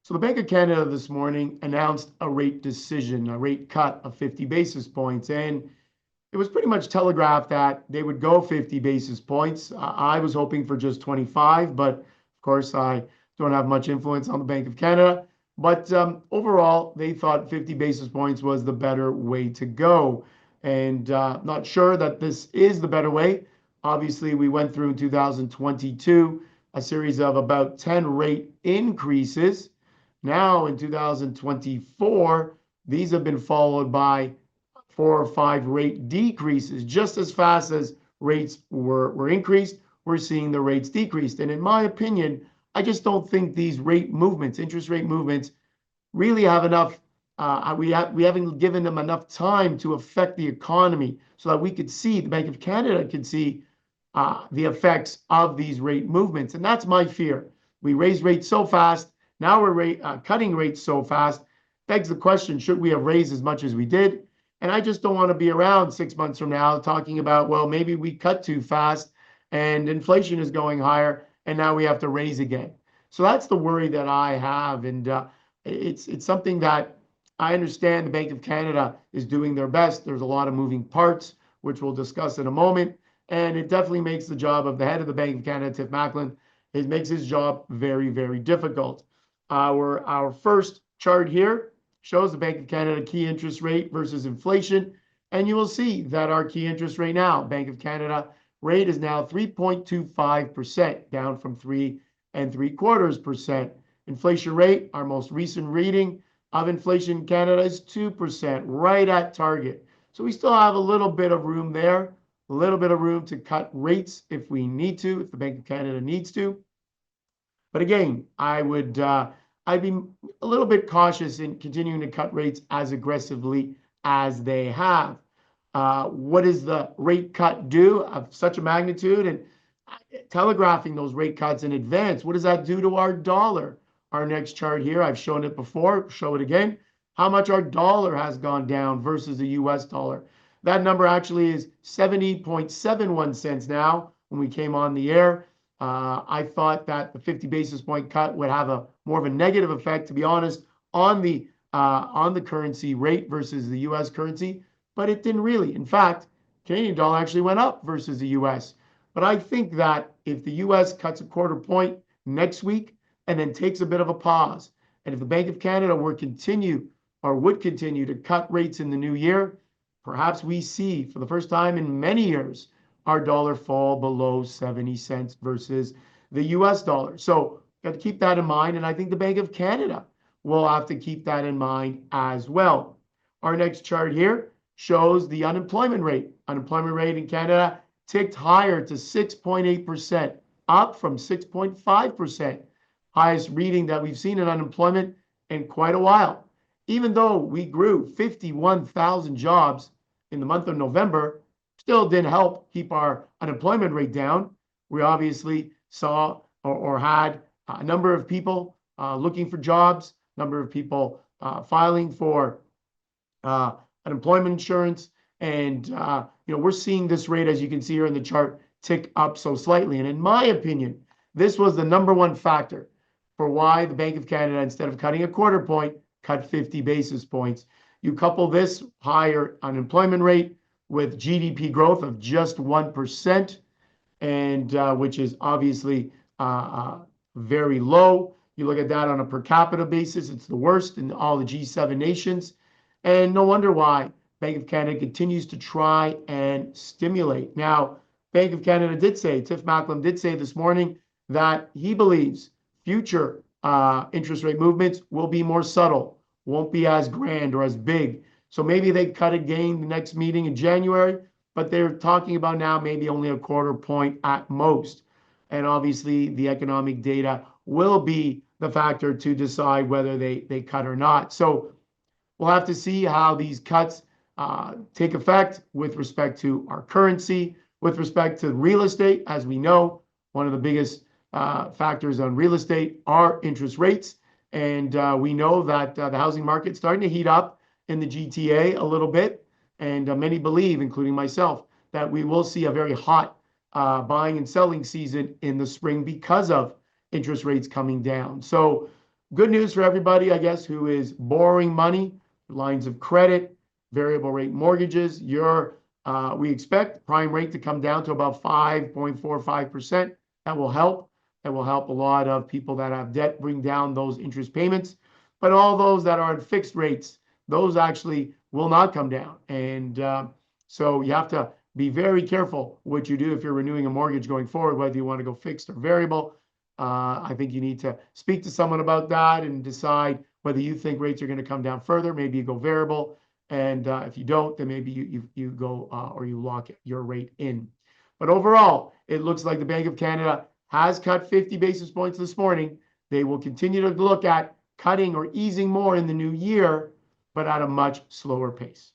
So the Bank of Canada this morning announced a rate decision, a rate cut of 50 basis points. And it was pretty much telegraphed that they would go 50 basis points. I was hoping for just 25, but of course, I don't have much influence on the Bank of Canada. But overall, they thought 50 basis points was the better way to go. And not sure that this is the better way. Obviously, we went through in 2022 a series of about 10 rate increases. Now in 2024, these have been followed by 4 or 5 rate decreases. Just as fast as rates were increased, we're seeing the rates decreased. And in my opinion, I just don't think these rate movements, interest rate movements, really have enough. We haven't given them enough time to affect the economy so that we could see, the Bank of Canada could see the effects of these rate movements. And that's my fear. We raise rates so fast. Now we're cutting rates so fast. Begs the question, should we have raised as much as we did? And I just don't want to be around 6 months from now talking about, well, maybe we cut too fast and inflation is going higher and now we have to raise again. So that's the worry that I have. And it's something that I understand the Bank of Canada is doing their best. There's a lot of moving parts, which we'll discuss in a moment. And it definitely makes the job of the head of the Bank of Canada, Tiff Macklem, it makes his job very, very difficult. Our first chart here shows the Bank of Canada key interest rate versus inflation. And you will see that our key interest rate now, Bank of Canada rate is now 3.25%, down from 3.75%. Inflation rate, our most recent reading of inflation in Canada is 2%, right at target. So we still have a little bit of room there, a little bit of room to cut rates if we need to, if the Bank of Canada needs to. But again, I'd be a little bit cautious in continuing to cut rates as aggressively as they have. What does the rate cut do of such a magnitude? And telegraphing those rate cuts in advance, what does that do to our dollar? Our next chart here, I've shown it before, show it again, how much our dollar has gone down versus the US dollar. That number actually is 70.71 cents now when we came on the air. I thought that the 50 basis point cut would have a more of a negative effect, to be honest, on the currency rate versus the US currency, but it didn't really. In fact, Canadian dollar actually went up versus the US. But I think that if the US cuts a quarter point next week and then takes a bit of a pause, and if the Bank of Canada would continue to cut rates in the new year, perhaps we see for the first time in many years our dollar fall below 70 cents versus the US dollar. So got to keep that in mind. And I think the Bank of Canada will have to keep that in mind as well. Our next chart here shows the unemployment rate. Unemployment rate in Canada ticked higher to 6.8%, up from 6.5%. Highest reading that we've seen in unemployment in quite a while. Even though we grew 51,000 jobs in the month of November, still didn't help keep our unemployment rate down. We obviously saw or had a number of people looking for jobs, number of people filing for unemployment insurance. And we're seeing this rate, as you can see here in the chart, tick up so slightly. And in my opinion, this was the number one factor for why the Bank of Canada, instead of cutting a quarter point, cut 50 basis points. You couple this higher unemployment rate with GDP growth of just 1%, and which is obviously very low. You look at that on a per capita basis, it's the worst in all the G7 nations. And no wonder why Bank of Canada continues to try and stimulate. Now, Bank of Canada did say, Tiff Macklem did say this morning that he believes future interest rate movements will be more subtle, won't be as grand or as big. So maybe they cut again the next meeting in January, but they're talking about now maybe only a quarter point at most. And obviously the economic data will be the factor to decide whether they cut or not. So we'll have to see how these cuts take effect with respect to our currency, with respect to real estate. As we know, one of the biggest factors on real estate are interest rates. And we know that the housing market's starting to heat up in the GTA a little bit. And many believe, including myself, that we will see a very hot buying and selling season in the spring because of interest rates coming down. So good news for everybody, I guess, who is borrowing money, lines of credit, variable rate mortgages. We expect prime rate to come down to about 5.45%. That will help. That will help a lot of people that have debt bring down those interest payments. But all those that are at fixed rates, those actually will not come down. And so you have to be very careful what you do if you're renewing a mortgage going forward, whether you want to go fixed or variable. I think you need to speak to someone about that and decide whether you think rates are going to come down further. Maybe you go variable. And if you don't, then maybe you go or you lock your rate in. But overall, it looks like the Bank of Canada has cut 50 basis points this morning. They will continue to look at cutting or easing more in the new year, but at a much slower pace.